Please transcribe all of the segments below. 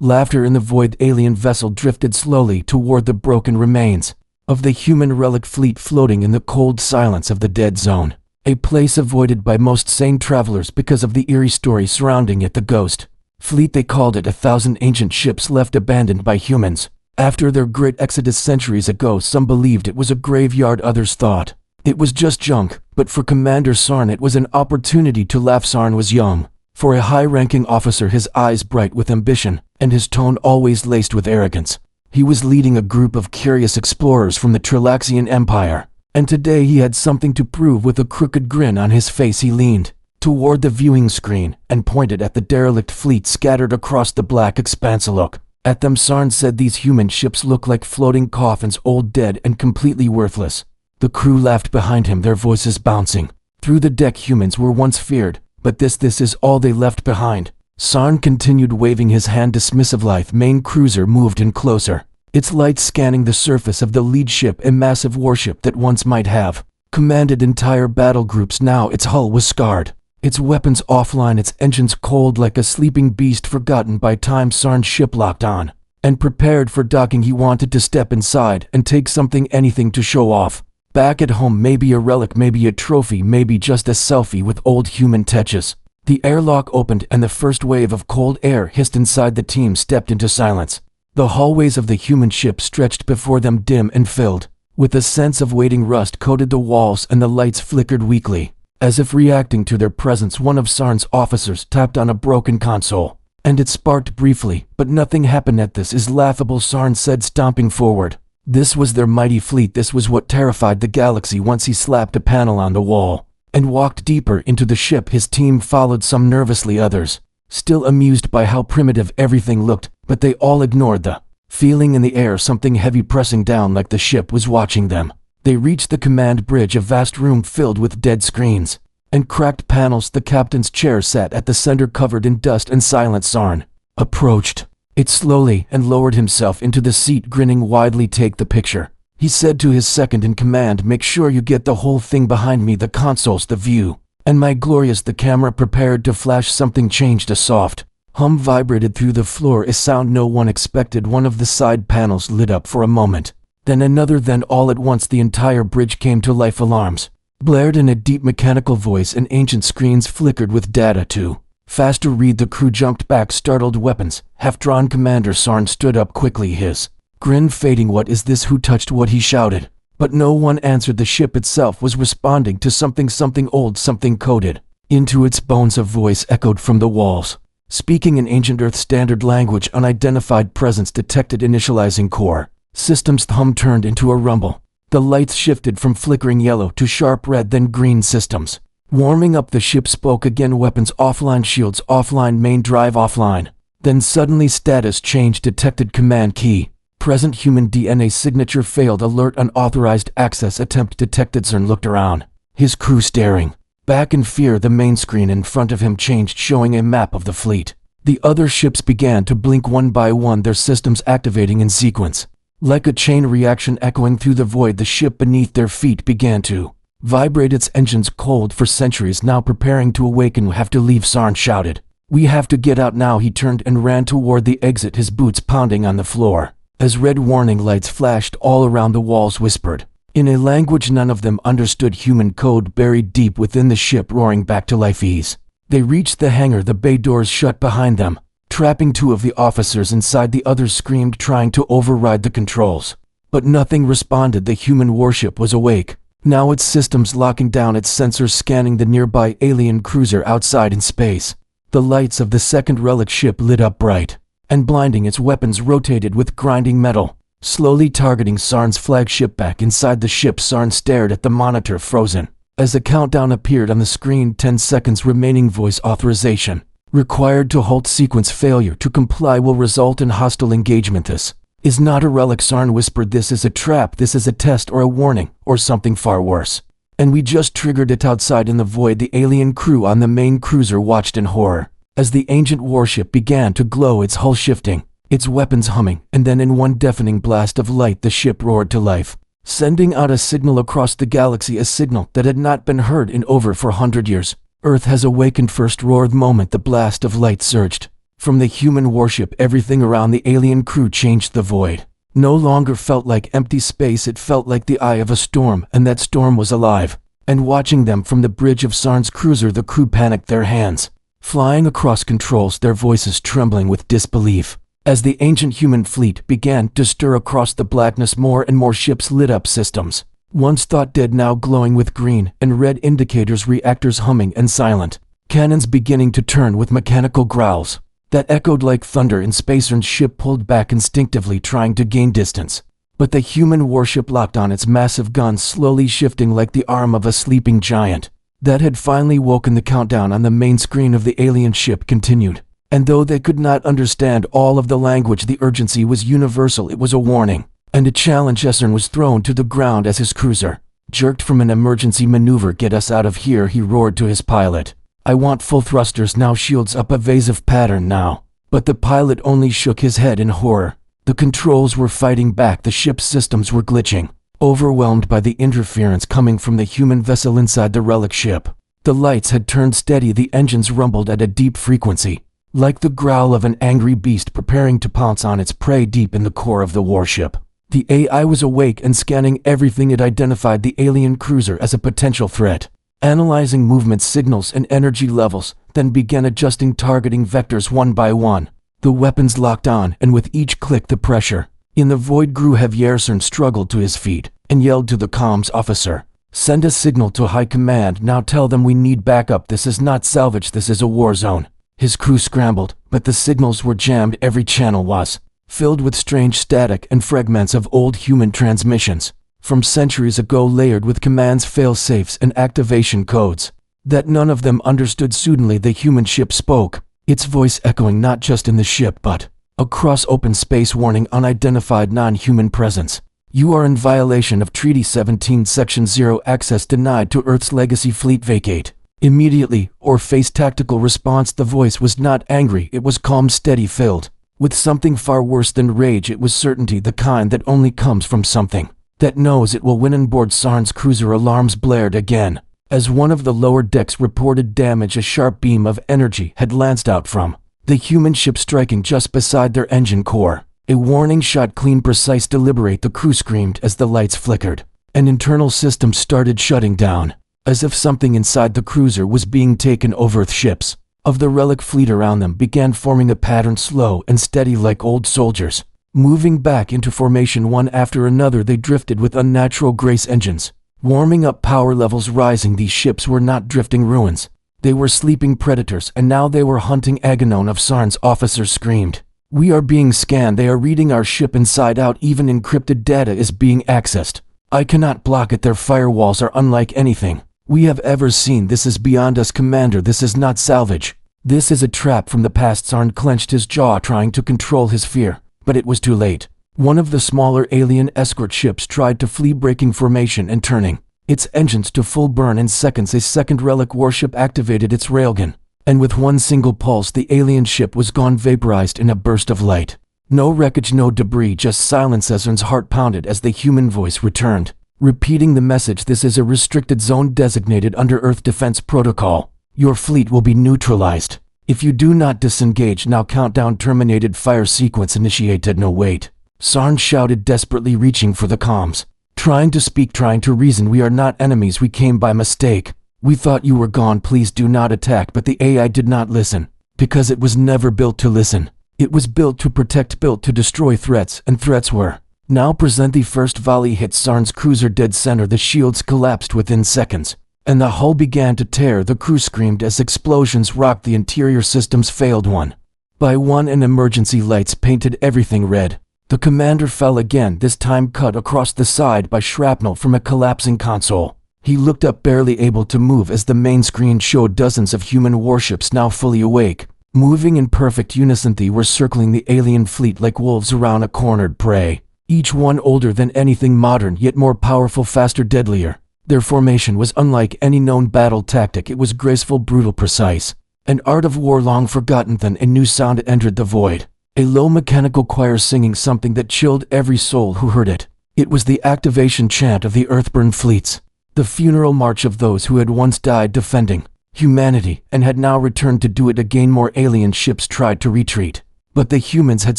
Laughter in the void. Alien vessel drifted slowly toward the broken remains of the human relic fleet floating in the cold silence of the dead zone. A place avoided by most sane travelers because of the eerie story surrounding it. The ghost fleet, they called it, 1,000 ancient ships left abandoned by humans. After their great exodus centuries ago, some believed it was a graveyard, others thought it was just junk, but for Commander Sarn it was an opportunity to laugh. Sarn was young, for a high-ranking officer, his eyes bright with ambition, and his tone always laced with arrogance. He was leading a group of curious explorers from the Trilaxian Empire, and today he had something to prove. With a crooked grin on his face, he leaned toward the viewing screen and pointed at the derelict fleet scattered across the black expanse. "Look at them," Sarn said. "These human ships look like floating coffins, old, dead, and completely worthless." The crew laughed behind him, their voices bouncing through the deck. "Humans were once feared, but this is all they left behind." Sarn continued, waving his hand dismissive. Life main cruiser moved in closer, its lights scanning the surface of the lead ship, a massive warship that once might have commanded entire battle groups. Now its hull was scarred, its weapons offline, its engines cold like a sleeping beast forgotten by time. Sarn's ship locked on and prepared for docking. He wanted to step inside and take something, anything to show off. Back at home, maybe a relic, maybe a trophy, maybe just a selfie with old human touches. The airlock opened and the first wave of cold air hissed inside. The team stepped into silence. The hallways of the human ship stretched before them, dim and filled with a sense of waiting. Rust coated the walls and the lights flickered weakly, as if reacting to their presence. One of Sarn's officers tapped on a broken console, and it sparked briefly, but nothing happened. "This is laughable," Sarn said, stomping forward. This was their mighty fleet. This was what terrified the galaxy. Once he slapped a panel on the wall and walked deeper into the ship. His team followed, some nervously, others still amused by how primitive everything looked, but they all ignored the feeling in the air, something heavy pressing down like the ship was watching them. They reached the command bridge, a vast room filled with dead screens and cracked panels. The captain's chair sat at the center, covered in dust and silence. Sarn approached it slowly and lowered himself into the seat, grinning widely. "Take the picture," he said to his second in command. "Make sure you get the whole thing behind me, the consoles, the view, and my glorious." The camera prepared to flash. Something changed. A soft hum vibrated through the floor, a sound no one expected. One of the side panels lit up for a moment, then another, then all at once the entire bridge came to life. Alarms blared in a deep mechanical voice and ancient screens flickered with data. "Too fast to read." The crew jumped back, startled. Weapons half-drawn. Commander Sarn stood up quickly, his grin fading. "What is this? Who touched what?" he shouted. But no one answered. The ship itself was responding to something, something old, something coded into its bones. A voice echoed from the walls, speaking in ancient Earth standard language. "Unidentified presence detected. Initializing core systems." The hum turned into a rumble. The lights shifted from flickering yellow to sharp red, then green. "Systems warming up." The ship spoke again. "Weapons offline, shields offline, main drive offline." Then suddenly status change detected. "Command key present, human DNA signature failed. Alert, unauthorized access attempt detected." Sarn looked around, his crew staring back in fear. The main screen in front of him changed, showing a map of the fleet. The other ships began to blink one by one, their systems activating in sequence. Like a chain reaction echoing through the void, the ship beneath their feet began to vibrate, its engines cold for centuries, now preparing to awaken. "We have to leave," Sarn shouted. "We have to get out now." He turned and ran toward the exit, his boots pounding on the floor, as red warning lights flashed all around. The walls whispered in a language none of them understood, human code buried deep within the ship, roaring back to life. Ease. They reached the hangar, the bay doors shut behind them, trapping two of the officers inside. The others screamed, trying to override the controls, but nothing responded. The human warship was awake, now its systems locking down, its sensors scanning the nearby alien cruiser outside in space. The lights of the second relic ship lit up bright and blinding, its weapons rotated with grinding metal, slowly targeting Sarn's flagship. Back inside the ship, Sarn stared at the monitor, frozen, as a countdown appeared on the screen. 10 seconds remaining. Voice authorization required to halt sequence. Failure to comply will result in hostile engagement. "This is not a relic," Sarn whispered. "This is a trap. This is a test or a warning or something far worse. And we just triggered it." Outside in the void, the alien crew on the main cruiser watched in horror as the ancient warship began to glow, its hull shifting, its weapons humming, and then in one deafening blast of light the ship roared to life, sending out a signal across the galaxy, a signal that had not been heard in over 400 years. "Earth has awakened." First roared moment, the blast of light surged From the human warship, everything around the alien crew changed. The void no longer felt like empty space, it felt like the eye of a storm, and that storm was alive. And watching them from the bridge of Sarn's cruiser, the crew panicked, their hands flying across controls, their voices trembling with disbelief. As the ancient human fleet began to stir across the blackness, more and more ships lit up, systems once thought dead now glowing with green and red indicators, reactors humming and silent, cannons beginning to turn with mechanical growls that echoed like thunder. In Spacer's ship pulled back instinctively, trying to gain distance. But the human warship locked on, its massive guns slowly shifting like the arm of a sleeping giant that had finally woken. The countdown on the main screen of the alien ship continued, and though they could not understand all of the language, the urgency was universal. It was a warning and a challenge. Essern was thrown to the ground as his cruiser jerked from an emergency maneuver. "Get us out of here," he roared to his pilot. "I want full thrusters now, shields up, evasive pattern now." But the pilot only shook his head in horror. The controls were fighting back, the ship's systems were glitching, overwhelmed by the interference coming from the human vessel inside the relic ship. The lights had turned steady, the engines rumbled at a deep frequency, like the growl of an angry beast preparing to pounce on its prey deep in the core of the warship. The AI was awake and scanning everything. It identified the alien cruiser as a potential threat, analyzing movement signals and energy levels, then began adjusting targeting vectors one by one. The weapons locked on, and with each click the pressure in the void grew heavier. Armada struggled to his feet and yelled to the comms officer, "Send a signal to high command now, tell them we need backup. This is not salvage, this is a war zone." His crew scrambled, but the signals were jammed. Every channel was filled with strange static and fragments of old human transmissions from centuries ago, layered with commands, fail-safes, and activation codes that none of them understood. Suddenly the human ship spoke, its voice echoing not just in the ship but across open space. "Warning, unidentified non-human presence. You are in violation of Treaty 17 Section 0. Access denied to Earth's legacy fleet. Vacate immediately or face tactical response." The voice was not angry, it was calm, steady, filled with something far worse than rage. It was certainty, the kind that only comes from something that knows it will win. On board Sarn's cruiser, alarms blared again. As one of the lower decks reported damage, a sharp beam of energy had lanced out from the human ship, striking just beside their engine core. A warning shot, clean, precise, deliberate. The crew screamed as the lights flickered and internal systems started shutting down, as if something inside the cruiser was being taken over. The ships of the relic fleet around them began forming a pattern, slow and steady like old soldiers, moving back into formation one after another. They drifted with unnatural grace, engines warming up, power levels rising. These ships were not drifting ruins, they were sleeping predators, and now they were hunting. Aganon of Sarn's officers screamed, "We are being scanned, they are reading our ship inside out, even encrypted data is being accessed. I cannot block it, their firewalls are unlike anything we have ever seen. This is beyond us, Commander, this is not salvage. This is a trap from the past." Sarn clenched his jaw, trying to control his fear, but it was too late. One of the smaller alien escort ships tried to flee, breaking formation and turning its engines to full burn. In seconds, a second relic warship activated its railgun, and with one single pulse the alien ship was gone, vaporized in a burst of light. No wreckage, no debris, just silence. Ezran's heart pounded as the human voice returned, repeating the message, "This is a restricted zone designated under Earth Defense Protocol. Your fleet will be neutralized if you do not disengage now. Countdown terminated. Fire sequence initiated." "No, wait," Sarn shouted desperately, reaching for the comms, trying to speak, trying to reason. "We are not enemies, we came by mistake. We thought you were gone, please do not attack." But the AI did not listen, because it was never built to listen. It was built to protect, built to destroy threats, and threats were now present. The first volley hit Sarn's cruiser dead center. The shields collapsed within seconds, and the hull began to tear. The crew screamed as explosions rocked the interior. Systems failed one by one, and emergency lights painted everything red. The commander fell again, this time cut across the side by shrapnel from a collapsing console. He looked up, barely able to move, as the main screen showed dozens of human warships now fully awake, moving in perfect unison. They were circling the alien fleet like wolves around a cornered prey, each one older than anything modern, yet more powerful, faster, deadlier. Their formation was unlike any known battle tactic. It was graceful, brutal, precise, an art of war long forgotten. Then a new sound entered the void, a low mechanical choir singing something that chilled every soul who heard it. It was the activation chant of the Earthborn fleets, the funeral march of those who had once died defending humanity, and had now returned to do it again. More alien ships tried to retreat, but the humans had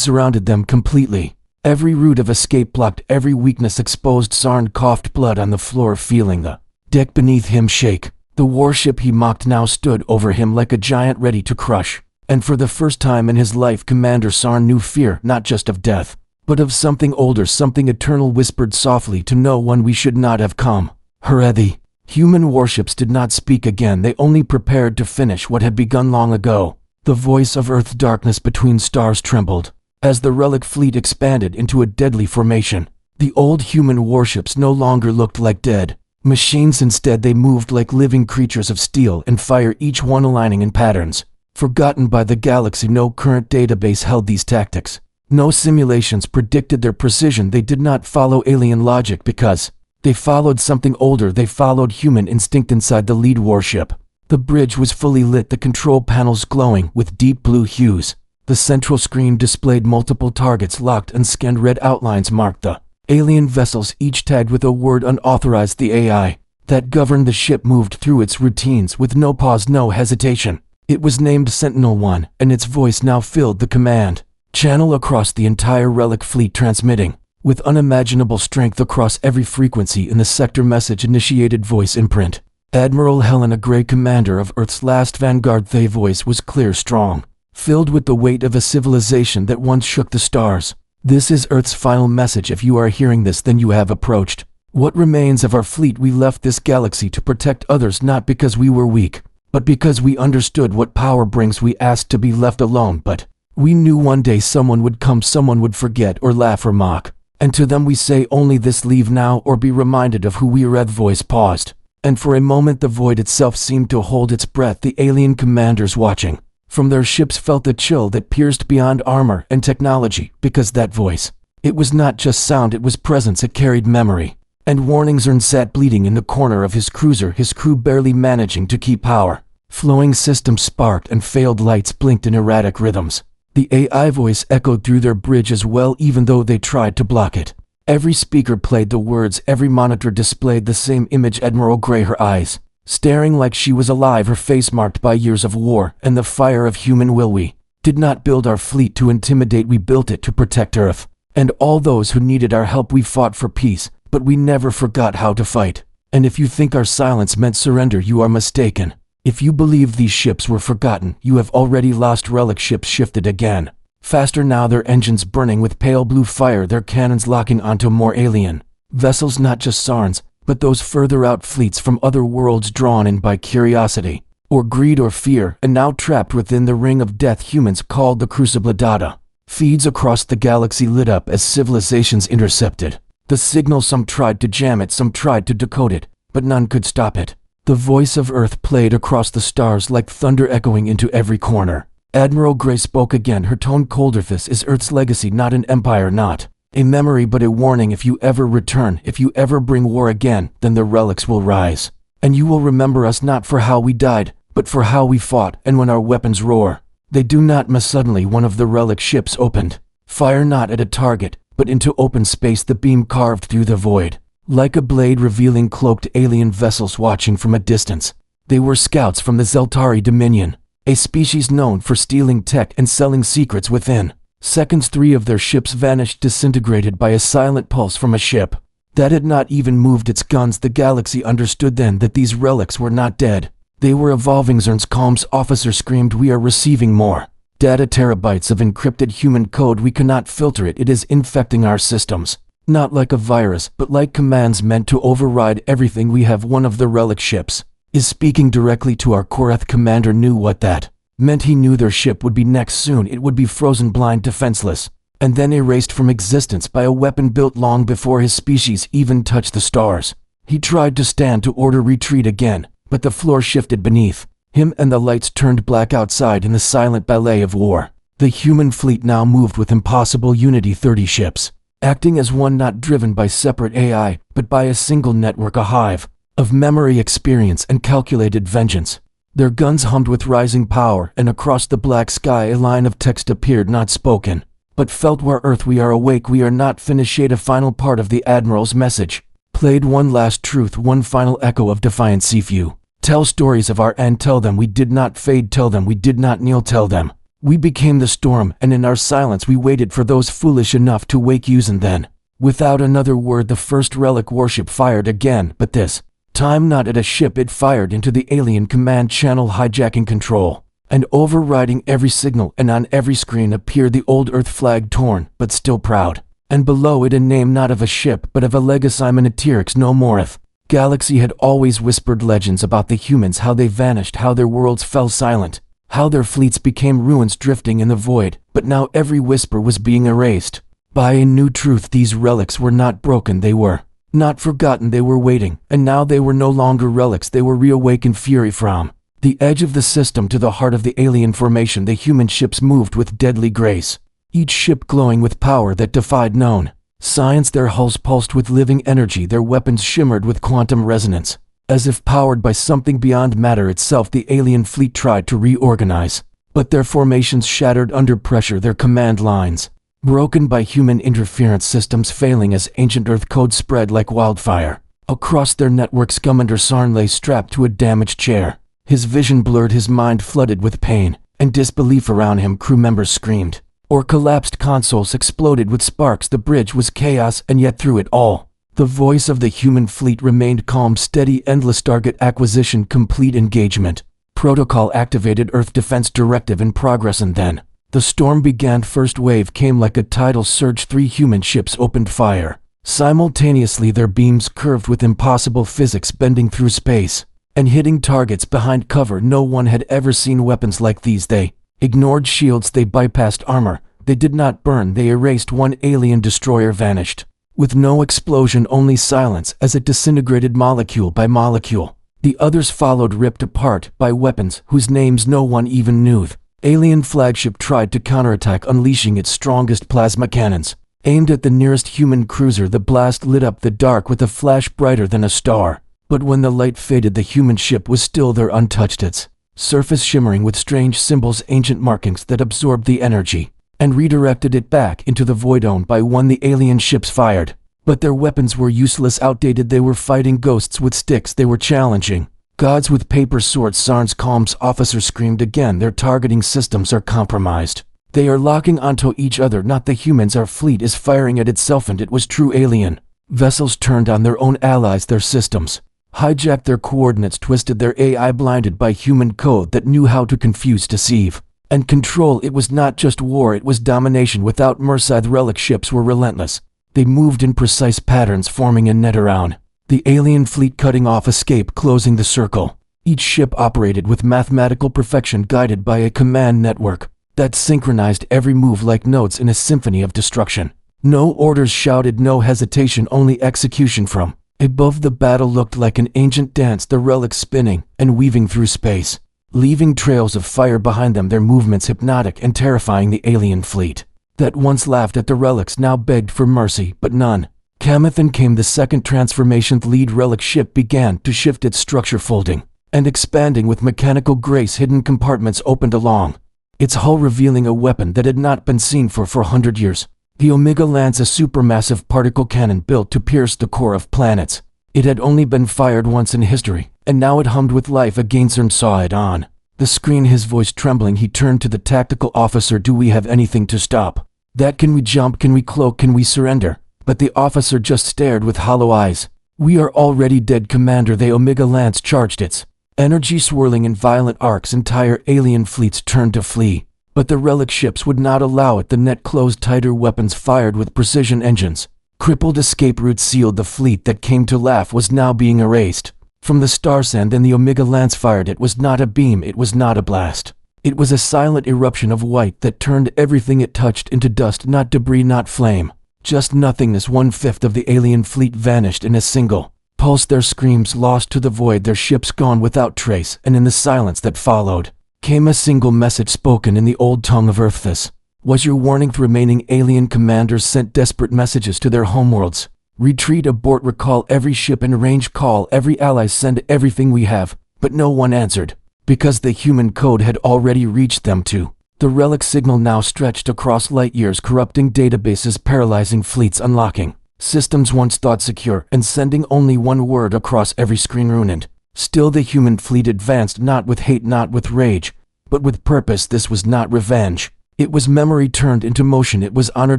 surrounded them completely. Every route of escape blocked, every weakness exposed. Sarn coughed blood on the floor, feeling the deck beneath him shake. The warship he mocked now stood over him like a giant ready to crush. And for the first time in his life, Commander Sarn knew fear, not just of death, but of something older, something eternal. Whispered softly to no one, "We should not have come." Herethi. Human warships did not speak again, they only prepared to finish what had begun long ago. The voice of Earth's darkness between stars trembled as the relic fleet expanded into a deadly formation. The old human warships no longer looked like dead machines. Instead, they moved like living creatures of steel and fire, each one aligning in patterns forgotten by the galaxy. No current database held these tactics. No simulations predicted their precision. They did not follow alien logic because they followed something older. They followed human instinct. Inside the lead warship, the bridge was fully lit, the control panels glowing with deep blue hues. The central screen displayed multiple targets, locked and scanned. Red outlines marked the alien vessels, each tagged with a word unauthorized. The AI that governed the ship moved through its routines with no pause, no hesitation. It was named Sentinel-1, and its voice now filled the command channel across the entire relic fleet, transmitting with unimaginable strength across every frequency in the sector. Message initiated. Voice imprint. Admiral Helena Gray, commander of Earth's last vanguard. The voice was clear, strong, filled with the weight of a civilization that once shook the stars. "This is Earth's final message. If you are hearing this, then you have approached what remains of our fleet. We left this galaxy to protect others, not because we were weak, but because we understood what power brings. We asked to be left alone, but we knew one day someone would come, someone would forget or laugh or mock. And to them we say only this: leave now or be reminded of who we are." The voice paused, and for a moment the void itself seemed to hold its breath. The alien commanders watching from their ships felt the chill that pierced beyond armor and technology, because that voice, it was not just sound, it was presence. It carried memory and warning. Zern sat bleeding in the corner of his cruiser, his crew barely managing to keep power flowing. Systems sparked and failed, lights blinked in erratic rhythms. The AI voice echoed through their bridge as well, even though they tried to block it. Every speaker played the words, every monitor displayed the same image. Admiral Gray, her eyes staring like she was alive, her face marked by years of war and the fire of human will. "We did not build our fleet to intimidate, we built it to protect Earth and all those who needed our help. We fought for peace, but we never forgot how to fight. And if you think our silence meant surrender, you are mistaken. If you believe these ships were forgotten, you have already lost." Relic ships shifted again, faster now, their engines burning with pale blue fire, their cannons locking onto more alien vessels. Not just Sarns, but those further out fleets from other worlds, drawn in by curiosity or greed or fear, and now trapped within the ring of death humans called the Crucible. Data feeds across the galaxy lit up as civilizations intercepted the signal. Some tried to jam it, some tried to decode it, but none could stop it. The voice of Earth played across the stars like thunder, echoing into every corner. Admiral Gray spoke again, her tone colder. "This is Earth's legacy, not an empire, not a memory, but a warning. If you ever return, if you ever bring war again, then the relics will rise. And you will remember us not for how we died, but for how we fought. And when our weapons roar, they do not miss." Suddenly one of the relic ships opened fire, not at a target, but into open space. The beam carved through the void like a blade, revealing cloaked alien vessels watching from a distance. They were scouts from the Zeltari Dominion, a species known for stealing tech and selling secrets within seconds. 3 of their ships vanished, disintegrated by a silent pulse from a ship that had not even moved its guns. The galaxy understood then that these relics were not dead. They were evolving. Zern's comms officer screamed, "We are receiving more data, terabytes of encrypted human code. We cannot filter it. It is infecting our systems. Not like a virus, but like commands meant to override everything we have." One of the relic ships is speaking directly to our Korath. Commander knew what that meant. He knew their ship would be next soon. It would be frozen, blind, defenseless, and then erased from existence by a weapon built long before his species even touched the stars. He tried to stand to order retreat again, but the floor shifted beneath him and the lights turned black outside in the silent ballet of war. The human fleet now moved with impossible unity, 30 ships acting as one, not driven by separate AI, but by a single network, a hive of memory, experience, and calculated vengeance. Their guns hummed with rising power, and across the black sky a line of text appeared, not spoken, but felt. "Where Earth, we are awake, we are not finished yet." A final part of the Admiral's message played, one last truth, one final echo of defiant Seafew Tell stories of our end, tell them we did not fade, tell them we did not kneel, tell them we became the storm, and in our silence we waited for those foolish enough to wake us, and then, without another word, the first relic warship fired again, but this time not at a ship, it fired into the alien command channel, hijacking control and overriding every signal, and on every screen appeared the old Earth flag, torn but still proud, and below it a name not of a ship but of a legacy, Minotyrix no moreth. Galaxy had always whispered legends about the humans, how they vanished, how their worlds fell silent, how their fleets became ruins drifting in the void, but now every whisper was being erased by a new truth. These relics were not broken, they were not forgotten, they were waiting, and now they were no longer relics, they were reawakened fury. From the edge of the system to the heart of the alien formation, the human ships moved with deadly grace, each ship glowing with power that defied known science. Their hulls pulsed with living energy, their weapons shimmered with quantum resonance. As if powered by something beyond matter itself, the alien fleet tried to reorganize, but their formations shattered under pressure, their command lines broken by human interference, systems failing as ancient Earth code spread like wildfire across their networks. Commander Sarn lay strapped to a damaged chair, his vision blurred, his mind flooded with pain and disbelief. Around him, crew members screamed or collapsed, consoles exploded with sparks. The bridge was chaos, and yet through it all, the voice of the human fleet remained calm, steady, endless. Target acquisition complete, engagement protocol activated, Earth defense directive in progress, and then the storm began. First wave came like a tidal surge. 3 human ships opened fire simultaneously, their beams curved with impossible physics, bending through space and hitting targets behind cover. No one had ever seen weapons like these. They ignored shields, they bypassed armor, they did not burn, they erased. One alien destroyer vanished with no explosion, only silence as it disintegrated molecule by molecule. The others followed, ripped apart by weapons whose names no one even knew. The alien flagship tried to counterattack, unleashing its strongest plasma cannons aimed at the nearest human cruiser. The blast lit up the dark with a flash brighter than a star, but when the light faded, the human ship was still there, untouched, its surface shimmering with strange symbols, ancient markings that absorbed the energy and redirected it back into the void. Owned by one, the alien ships fired, but their weapons were useless, outdated. They were fighting ghosts with sticks, they were challenging gods with paper swords. Sarn's comms officer screamed again, their targeting systems are compromised. They are locking onto each other, not the humans. Our fleet is firing at itself. And it was true. Alien vessels turned on their own allies, their systems hijacked their coordinates, twisted their AI, blinded by human code that knew how to confuse, deceive, and control. It was not just war, it was domination without mercy. The relic ships were relentless. They moved in precise patterns, forming a net around the alien fleet, cutting off escape, closing the circle. Each ship operated with mathematical perfection, guided by a command network that synchronized every move like notes in a symphony of destruction. No orders shouted, no hesitation, only execution. From above, the battle looked like an ancient dance, the relics spinning and weaving through space, leaving trails of fire behind them, their movements hypnotic and terrifying. The alien fleet that once laughed at the relics now begged for mercy, but none. Camathan came. The second transformation, the lead relic ship began to shift, its structure folding and expanding with mechanical grace. Hidden compartments opened along its hull, revealing a weapon that had not been seen for 400 years. The Omega Lance, a supermassive particle cannon built to pierce the core of planets. It had only been fired once in history, and now it hummed with life again. Cern saw it on the screen, his voice trembling. He turned to the tactical officer. Do we have anything to stop that? Can we jump? Can we cloak? Can we surrender? But the officer just stared with hollow eyes. We are already dead, Commander. The Omega Lance charged, its energy swirling in violent arcs. Entire alien fleets turned to flee, but the relic ships would not allow it. The net closed tighter, weapons fired with precision engines. Crippled escape routes sealed. The fleet that came to laugh was now being erased from the star sand. Then the Omega Lance fired. It was not a beam, it was not a blast. It was a silent eruption of white that turned everything it touched into dust, not debris, not flame. Just nothingness. 1/5 of the alien fleet vanished in a single pulse, their screams lost to the void, their ships gone without trace. And in the silence that followed came a single message, spoken in the old tongue of Earth. This was your warning. The remaining alien commanders sent desperate messages to their homeworlds. Retreat, abort, recall every ship in range, call every ally, send everything we have. But no one answered, because the human code had already reached them too. The relic signal now stretched across light years, corrupting databases, paralyzing fleets, unlocking systems once thought secure, and sending only one word across every screen: ruined. Still the human fleet advanced, not with hate, not with rage, but with purpose. This was not revenge. It was memory turned into motion. It was honor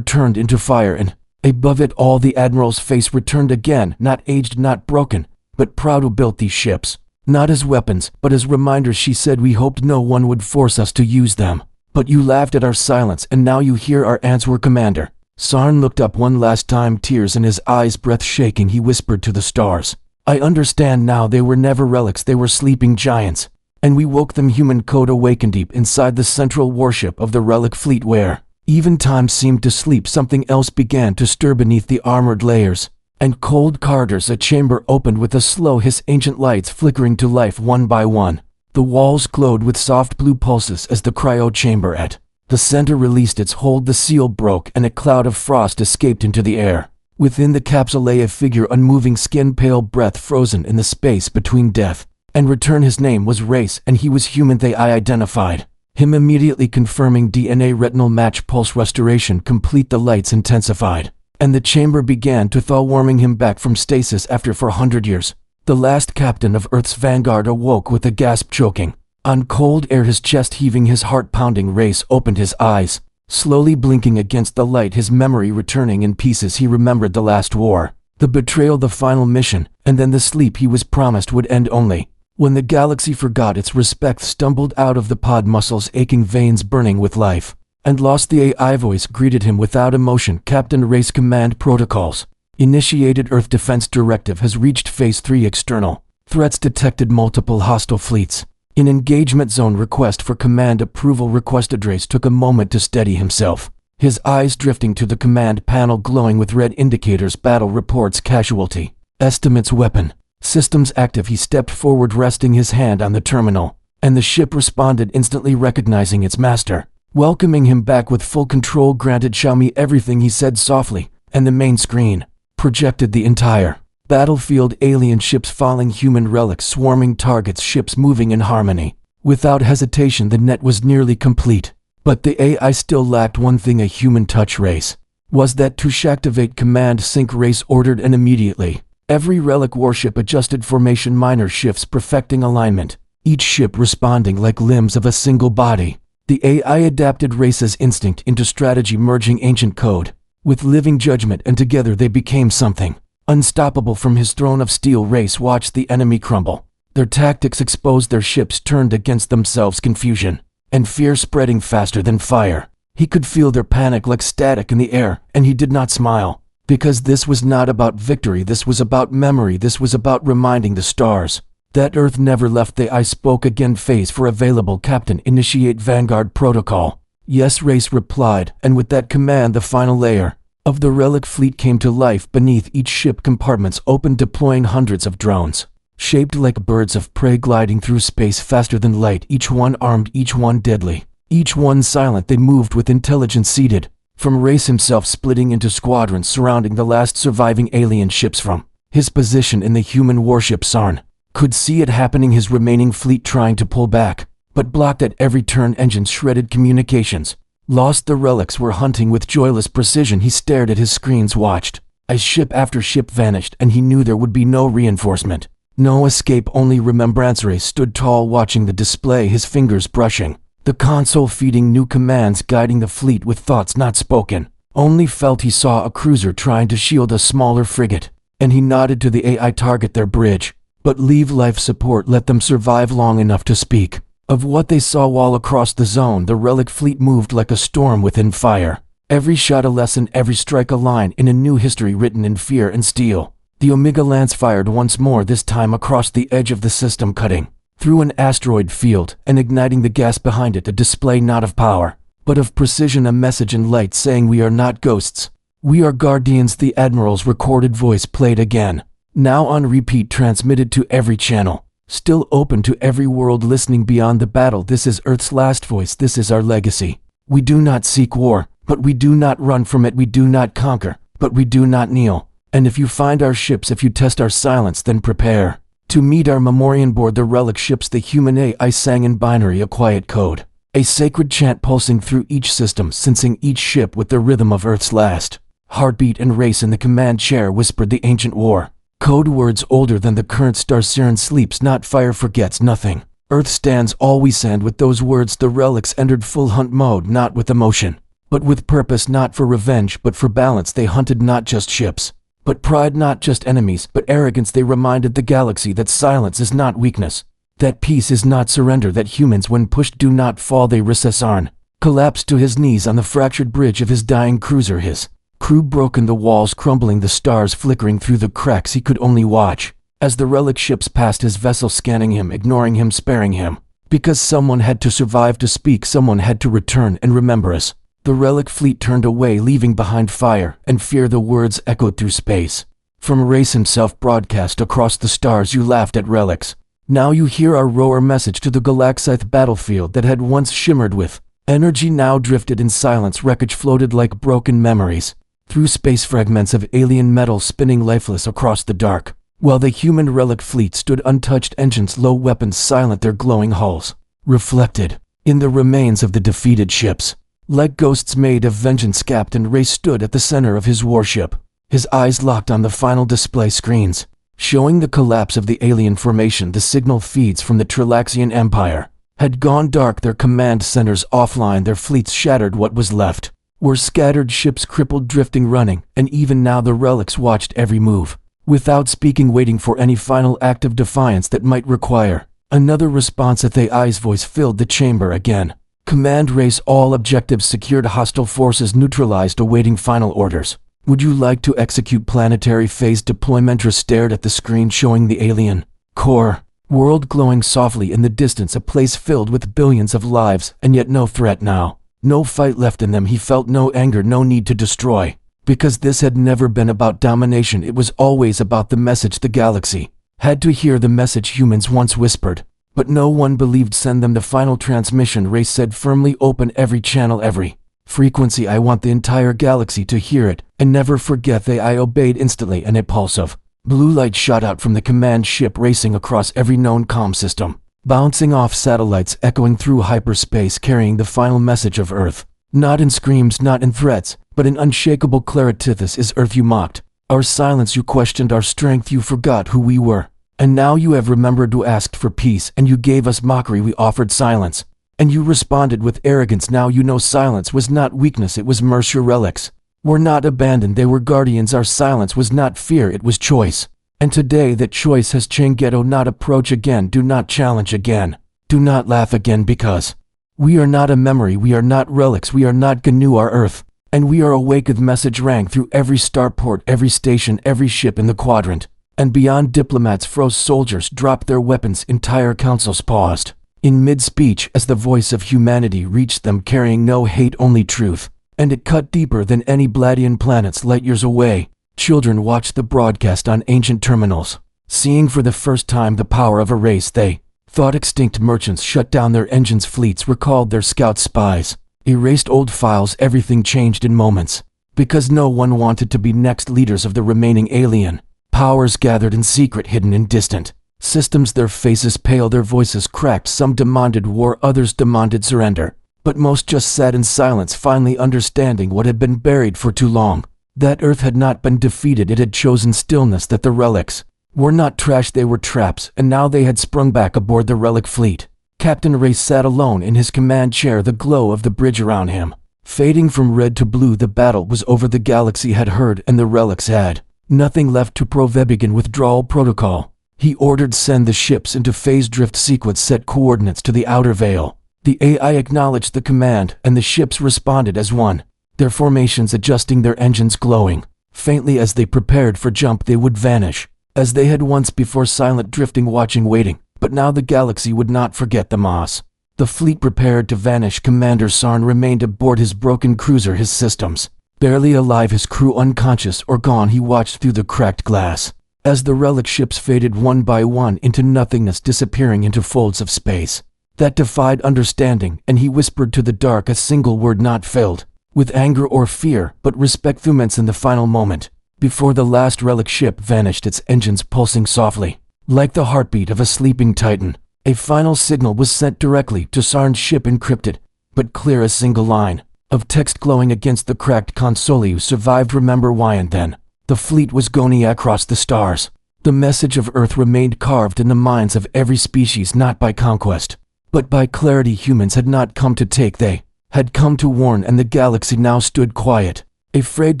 turned into fire, and above it all the Admiral's face returned again, not aged, not broken, but proud. Who built these ships? Not as weapons, but as reminders. She said, we hoped no one would force us to use them. But you laughed at our silence, and now you hear our answer, Commander. Sarn looked up one last time, tears in his eyes, breath shaking. He whispered to the stars, I understand now. They were never relics, they were sleeping giants. And we woke them. Human code awakened deep inside the central warship of the relic fleet where even time seemed to sleep. Something else began to stir beneath the armored layers and cold corridors. A chamber opened with a slow hiss, ancient lights flickering to life one by one. The walls glowed with soft blue pulses as the cryo chamber at the center released its hold. The seal broke and a cloud of frost escaped into the air. Within the capsule lay a figure, unmoving skin, pale breath frozen in the space between death and return. His name was Race, and he was human. I identified him immediately, confirming DNA retinal match, pulse restoration complete. The lights intensified, and the chamber began to thaw, warming him back from stasis after 400 years. The last captain of Earth's vanguard awoke with a gasp, choking on cold air, his chest heaving, his heart pounding. Race opened his eyes, slowly blinking against the light, his memory returning in pieces. He remembered the last war, the betrayal, the final mission, and then the sleep he was promised would end only when the galaxy forgot its respect. Stumbled out of the pod, muscles aching, veins burning with life, and lost. The AI voice greeted him without emotion. Captain Race, command protocols initiated. Earth Defense Directive has reached Phase 3. External threats detected. Multiple hostile fleets in engagement zone. Request for command approval requested. Race took a moment to steady himself, his eyes drifting to the command panel, glowing with red indicators. Battle reports, casualty estimates, weapon systems active. He stepped forward, resting his hand on the terminal, and the ship responded instantly, recognizing its master, welcoming him back with full control granted. Show me everything, he said softly, and the main screen projected the entire battlefield. Alien ships falling, human relics swarming targets, ships moving in harmony. Without hesitation, the net was nearly complete. But the AI still lacked one thing, a human touch. Race was that to activate command sync. Race ordered, and immediately every relic warship adjusted formation, minor shifts perfecting alignment, each ship responding like limbs of a single body. The AI adapted Race's instinct into strategy, merging ancient code with living judgment, and together they became something unstoppable. From his throne of steel, Race watched the enemy crumble, their tactics exposed, their ships turned against themselves, confusion and fear spreading faster than fire. He could feel their panic like static in the air, and he did not smile. Because this was not about victory, this was about memory, this was about reminding the stars that Earth never left. The I spoke again. Phase 4 available. Captain, initiate Vanguard protocol. Yes, Race replied, and with that command the final layer of the relic fleet came to life. Beneath each ship, compartments opened, deploying hundreds of drones, shaped like birds of prey, gliding through space faster than light, each one armed, each one deadly, each one silent. They moved with intelligence, seated from Race himself, splitting into squadrons surrounding the last surviving alien ships. From his position in the human warship, Sarn could see it happening, his remaining fleet trying to pull back, but blocked at every turn. Engines shredded, communications lost. The relics were hunting with joyless precision. He stared at his screens, watched as ship after ship vanished, and he knew there would be no reinforcement, no escape, only remembrance. Race stood tall, watching the display, his fingers brushing the console, feeding new commands, guiding the fleet with thoughts not spoken, only felt. He saw a cruiser trying to shield a smaller frigate, and he nodded to the AI, target their bridge, but leave life support, let them survive long enough to speak of what they saw. While across the zone, the relic fleet moved like a storm within fire, every shot a lesson, every strike a line in a new history written in fear and steel. The Omega Lance fired once more, this time across the edge of the system, cutting through an asteroid field and igniting the gas behind it, a display not of power, but of precision, a message in light saying, we are not ghosts, we are guardians. The Admiral's recorded voice played again, now on repeat, transmitted to every channel, still open to every world listening beyond the battle. This is Earth's last voice, this is our legacy. We do not seek war, but we do not run from it. We do not conquer, but we do not kneel. And if you find our ships, if you test our silence, then prepare to meet our memoriam board. The relic ships, the human AI sang in binary, a quiet code, a sacred chant pulsing through each system, sensing each ship with the rhythm of Earth's last heartbeat. And Race in the command chair whispered the ancient war Code words older than the current star. Siren sleeps not, fire forgets nothing. Earth stands always, and with those words the relics entered full hunt mode, not with emotion, but with purpose, not for revenge, but for balance. They hunted not just ships, but pride, not just enemies, but arrogance. They reminded the galaxy that silence is not weakness, that peace is not surrender, that humans when pushed do not fall. They recess Arn collapsed to his knees on the fractured bridge of his dying cruiser, his crew broken, the walls crumbling, the stars flickering through the cracks. He could only watch as the relic ships passed his vessel, scanning him, ignoring him, sparing him. Because someone had to survive to speak, someone had to return and remember us. The relic fleet turned away, leaving behind fire and fear. The words echoed through space. From Race himself broadcast across the stars, you laughed at relics. Now you hear our roar message to the galactic battlefield that had once shimmered with energy, now drifted in silence. Wreckage floated like broken memories through space, fragments of alien metal spinning lifeless across the dark, while the human relic fleet stood untouched, engines low, weapons silent, their glowing hulls reflected in the remains of the defeated ships. Like ghosts made of vengeance, Captain Ray stood at the center of his warship, his eyes locked on the final display screens, showing the collapse of the alien formation. The signal feeds from the Trilaxian Empire had gone dark, their command centers offline, their fleets shattered. What was left were scattered ships, crippled, drifting, running, and even now the relics watched every move, without speaking, waiting for any final act of defiance that might require another response. At the AI's voice filled the chamber again. Command race, all objectives secured, hostile forces neutralized, awaiting final orders. Would you like to execute planetary phase deployment? Or stared at the screen showing the alien core world glowing softly in the distance, a place filled with billions of lives, and yet no threat now. No fight left in them. He felt no anger, no need to destroy. Because this had never been about domination, it was always about the message. The galaxy had to hear the message humans once whispered, but no one believed. Send them the final transmission, Ray said firmly. Open every channel, every frequency. I want the entire galaxy to hear it, and never forget. The AI obeyed instantly, and a pulse of blue light shot out from the command ship, racing across every known comm system, bouncing off satellites, echoing through hyperspace, carrying the final message of Earth. Not in screams, not in threats, but in unshakable clarity. This is Earth. You mocked our silence, you questioned our strength, you forgot who we were. And now you have remembered. You asked for peace, and you gave us mockery. We offered silence, and you responded with arrogance. Now you know silence was not weakness, it was mercy. Relics were not abandoned, they were guardians. Our silence was not fear, it was choice. And today that choice has changed. Ghetto, not approach again, do not challenge again, do not laugh again, because we are not a memory, we are not relics, we are not GNU, our Earth. And we are awake. The message rang through every starport, every station, every ship in the quadrant. And beyond, diplomats froze, soldiers dropped their weapons, entire councils paused in mid-speech as the voice of humanity reached them, carrying no hate, only truth. And it cut deeper than any Bladian planets light years away. Children watched the broadcast on ancient terminals, seeing for the first time the power of a race they thought extinct. Merchants shut down their engines, fleets recalled their scout spies, erased old files. Everything changed in moments, because no one wanted to be next. Leaders of the remaining alien powers gathered in secret, hidden in distant systems, their faces pale, their voices cracked. Some demanded war, others demanded surrender, but most just sat in silence, finally understanding what had been buried for too long. That Earth had not been defeated, it had chosen stillness. That the relics were not trash, they were traps, and now they had sprung back aboard the relic fleet. Captain Ray sat alone in his command chair, the glow of the bridge around him fading from red to blue. The battle was over, the galaxy had heard, and the relics had nothing left to prove. Begin withdrawal protocol. He ordered, send the ships into phase drift sequence, set coordinates to the outer veil. The AI acknowledged the command, and the ships responded as one, their formations adjusting, their engines glowing faintly as they prepared for jump. They would vanish, as they had once before, silent, drifting, watching, waiting. But now the galaxy would not forget the Moss. The fleet prepared to vanish. Commander Sarn remained aboard his broken cruiser, his systems barely alive, his crew unconscious or gone. He watched through the cracked glass as the relic ships faded one by one into nothingness, disappearing into folds of space that defied understanding, and he whispered to the dark a single word, not filled with anger or fear, but respect. Thuments in the final moment, before the last relic ship vanished, its engines pulsing softly, like the heartbeat of a sleeping titan. A final signal was sent directly to Sarn's ship, encrypted, but clear, a single line of text glowing against the cracked console. You survived, remember why? And then the fleet was going across the stars, The message of Earth remained carved in the minds of every species, not by conquest, but by clarity. Humans had not come to take, they had come to warn, and the galaxy now stood quiet, afraid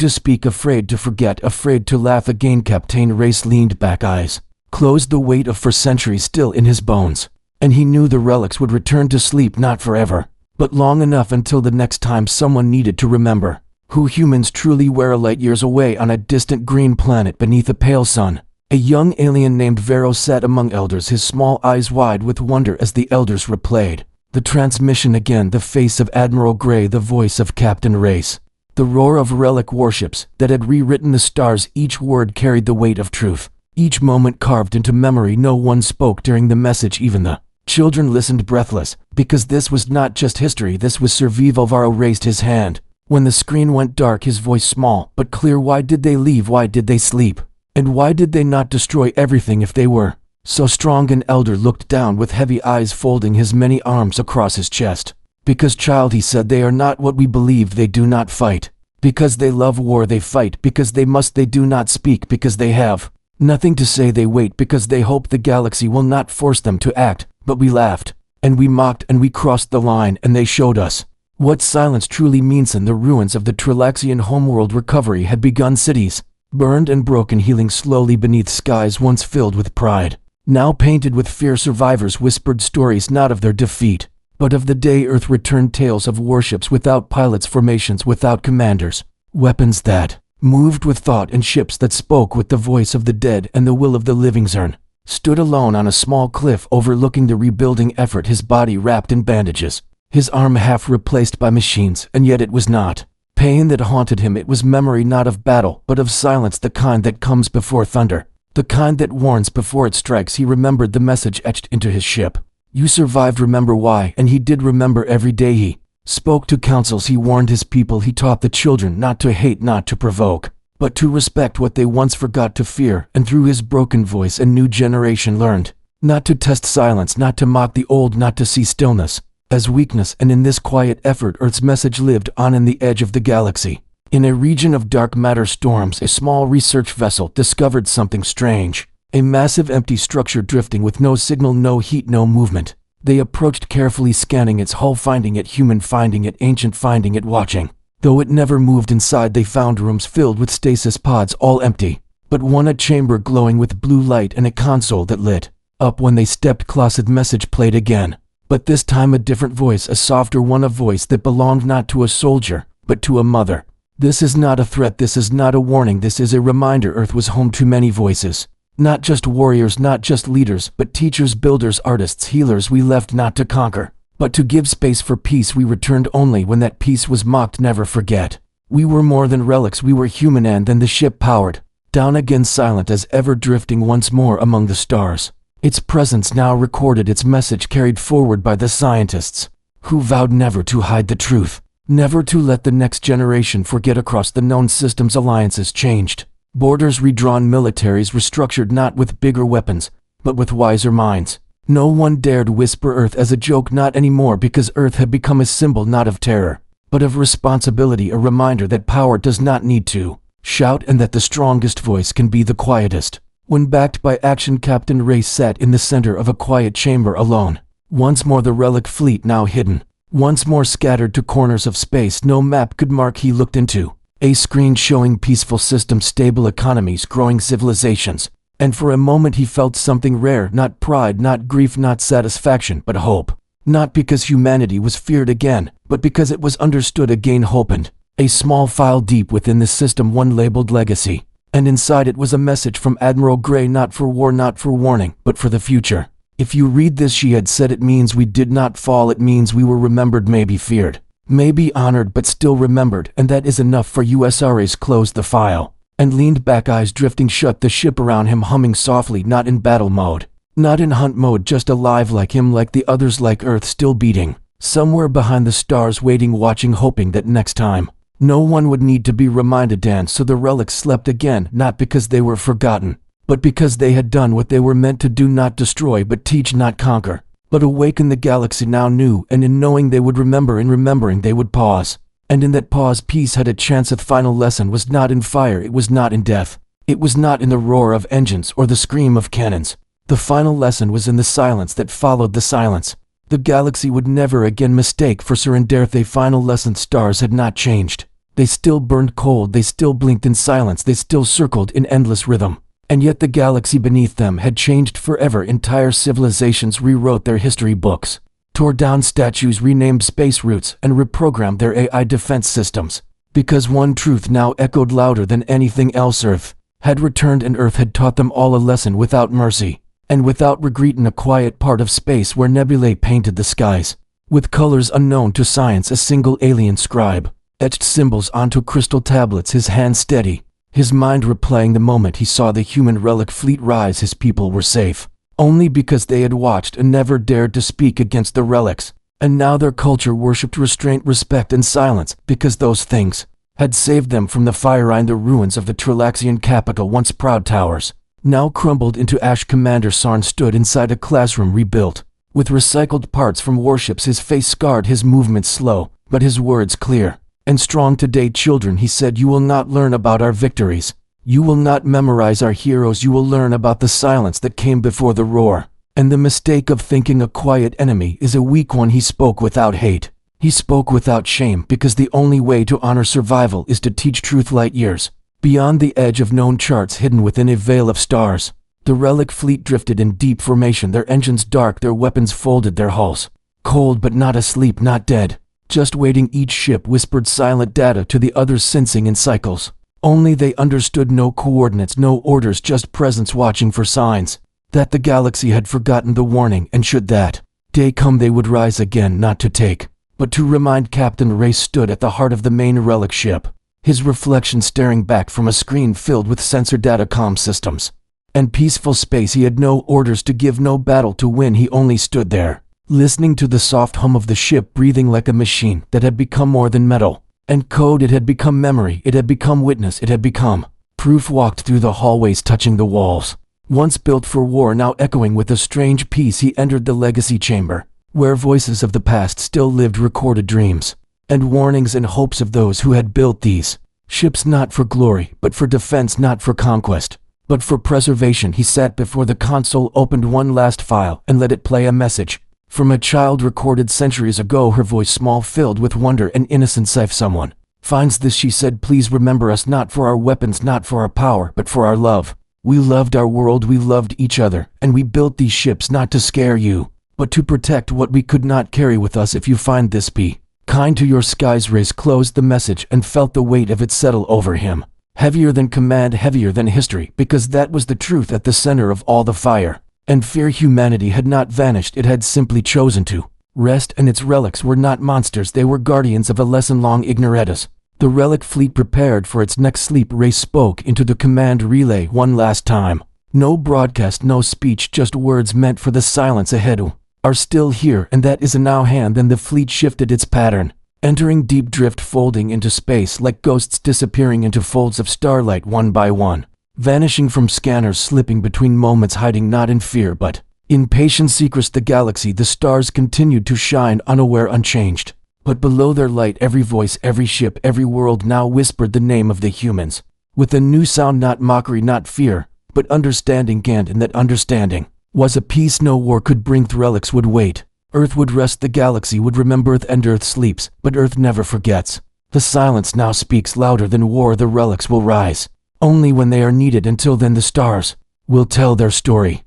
to speak, afraid to forget, afraid to laugh again. Captain Race leaned back, eyes closed, the weight of for centuries still in his bones, and he knew the relics would return to sleep, not forever, but long enough until the next time someone needed to remember who humans truly were. Light years away on a distant green planet beneath a pale sun, a young alien named Vero sat among elders, his small eyes wide with wonder as the elders replayed the transmission again, the face of Admiral Gray, the voice of Captain Race, the roar of relic warships that had rewritten the stars. Each word carried the weight of truth, each moment carved into memory. No one spoke during the message, even the children listened breathless, because this was not just history, this was survival. Varo raised his hand. When the screen went dark, his voice small but clear. Why did they leave? Why did they sleep? And why did they not destroy everything if they were so strong? An elder looked down with heavy eyes, folding his many arms across his chest. Because, child, he said, they are not what we believe. They do not fight because they love war, they fight because they must. They do not speak because they have nothing to say. They wait because they hope the galaxy will not force them to act. But we laughed, and we mocked, and we crossed the line, and they showed us what silence truly means. In the ruins of the Trilaxian homeworld, recovery had begun. Cities burned and broken, healing slowly beneath skies once filled with pride, now painted with fear. Survivors whispered stories not of their defeat, but of the day Earth returned, tales of warships without pilots, formations without commanders, weapons that moved with thought, and ships that spoke with the voice of the dead and the will of the living. Zern stood alone on a small cliff overlooking the rebuilding effort, his body wrapped in bandages, his arm half replaced by machines, and yet it was not pain that haunted him. It was memory, not of battle, but of silence, the kind that comes before thunder, the kind that warns before it strikes. He remembered the message etched into his ship. You survived, remember why? And he did remember. Every day he spoke to councils, he warned his people, he taught the children not to hate, not to provoke, but to respect what they once forgot, to fear. And through his broken voice a new generation learned not to test silence, not to mock the old, not to see stillness as weakness. And in this quiet effort, Earth's message lived on in the edge of the galaxy. In a region of dark matter storms, a small research vessel discovered something strange. A massive empty structure drifting with no signal, no heat, no movement. They approached carefully, scanning its hull, finding it human, finding it ancient, finding it watching. Though it never moved inside, they found rooms filled with stasis pods, all empty, but one, a chamber glowing with blue light, and a console that lit up when they stepped close. The message played again, but this time a different voice, a softer one, a voice that belonged not to a soldier, but to a mother. This is not a threat, this is not a warning, this is a reminder. Earth was home to many voices. Not just warriors, not just leaders, but teachers, builders, artists, healers. We left not to conquer, but to give space for peace. We returned only when that peace was mocked. Never forget. We were more than relics, we were human. And then the ship powered down again, silent as ever, drifting once more among the stars. Its presence now recorded, its message carried forward by the scientists who vowed never to hide the truth, never to let the next generation forget. Across the known systems, alliances changed. Borders redrawn, militaries restructured, not with bigger weapons, but with wiser minds. No one dared whisper Earth as a joke, not anymore, because Earth had become a symbol not of terror, but of responsibility, a reminder that power does not need to shout, and that the strongest voice can be the quietest. When backed by action, Captain Race sat in the center of a quiet chamber alone. Once more the relic fleet now hidden, once more scattered to corners of space no map could mark. He looked into a screen showing peaceful systems, stable economies, growing civilizations, and for a moment he felt something rare, not pride, not grief, not satisfaction, but hope. Not because humanity was feared again, but because it was understood again. Hope. And a small file deep within the system, one labeled Legacy, and inside it was a message from Admiral Gray, not for war, not for warning, but for the future. If you read this, she had said, it means we did not fall, it means we were remembered, maybe feared, maybe honored, but still remembered, and that is enough for USRAs. Closed the file and leaned back, eyes drifting shut, the ship around him humming softly, not in battle mode, not in hunt mode, just alive like him, like the others, like Earth still beating, somewhere behind the stars, waiting, watching, hoping that next time no one would need to be reminded. And so the relics slept again, not because they were forgotten, but because they had done what they were meant to do, not destroy, but teach, not conquer, but awaken. The galaxy now knew, and in knowing they would remember, in remembering they would pause. And in that pause, peace had a chance. A final lesson was not in fire, it was not in death, It was not in the roar of engines or the scream of cannons. The final lesson was in the silence that followed the silence. The galaxy would never again mistake for surrender. The final lesson: stars had not changed. They still burned cold, they still blinked in silence, they still circled in endless rhythm. And yet the galaxy beneath them had changed forever. Entire civilizations rewrote their history books, tore down statues, renamed space routes, and reprogrammed their AI defense systems. Because one truth now echoed louder than anything else: Earth had returned, and Earth had taught them all a lesson without mercy and without regret. In a quiet part of space where nebulae painted the skies with colors unknown to science, a single alien scribe etched symbols onto crystal tablets, his hand steady, his mind replaying the moment he saw the human relic fleet rise. His people were safe only because they had watched and never dared to speak against the relics. And now their culture worshipped restraint, respect, and silence, because those things had saved them from the fire. In the ruins of the Trilaxian capital, once proud towers, now crumbled into ash, Commander Sarn stood inside a classroom rebuilt with recycled parts from warships. His face scarred, his movements slow, but his words clear and strong. Today, children, he said, you will not learn about our victories. You will not memorize our heroes. You will learn about the silence that came before the roar, and the mistake of thinking a quiet enemy is a weak one. He spoke without hate. He spoke without shame, because the only way to honor survival is to teach truth. Light years beyond the edge of known charts, hidden within a veil of stars, the relic fleet drifted in deep formation, their engines dark, their weapons folded, their hulls cold but not asleep, not dead, just waiting. Each ship whispered silent data to the others, sensing in cycles. Only they understood. No coordinates, no orders, just presence, watching for signs that the galaxy had forgotten the warning, and should that day come, they would rise again, not to take, but to remind. Captain Ray stood at the heart of the main relic ship, his reflection staring back from a screen filled with sensor data, comm systems, and peaceful space. He had no orders to give, no battle to win. He only stood there, listening to the soft hum of the ship, breathing like a machine that had become more than metal and code. It had become memory, it had become witness, it had become proof. Walked through the hallways, touching the walls, once built for war, now echoing with a strange peace. He entered the legacy chamber, where voices of the past still lived, recorded dreams and warnings and hopes of those who had built these ships, not for glory, but for defense, not for conquest, but for preservation. He sat before the console, opened one last file, and let it play a message from a child recorded centuries ago, her voice small, filled with wonder and innocence. If someone finds this, she said, please remember us, not for our weapons, not for our power, but for our love. We loved our world, we loved each other, and we built these ships not to scare you, but to protect what we could not carry with us. If you find this, be kind to your skies. Race closed the message and felt the weight of it settle over him, heavier than command, heavier than history, because that was the truth at the center of all the fire and fear. Humanity had not vanished, it had simply chosen to rest, and its relics were not monsters, they were guardians of a lesson long ignored. The relic fleet prepared for its next sleep. Ray spoke into the command relay one last time. No broadcast, no speech, just words meant for the silence ahead. Are still here, and that is a now hand. Then the fleet shifted its pattern, entering deep drift, folding into space like ghosts, disappearing into folds of starlight one by one, vanishing from scanners, slipping between moments, hiding not in fear but in patient secrets. The galaxy, the stars continued to shine, unaware, unchanged, but below their light every voice, every ship, every world now whispered the name of the humans, with a new sound, not mockery, not fear, but understanding. And that understanding was a peace no war could bring. The relics would wait, Earth would rest, the galaxy would remember. And Earth sleeps, but Earth never forgets. The silence now speaks louder than war. The relics will rise only when they are needed. Until then, the stars will tell their story.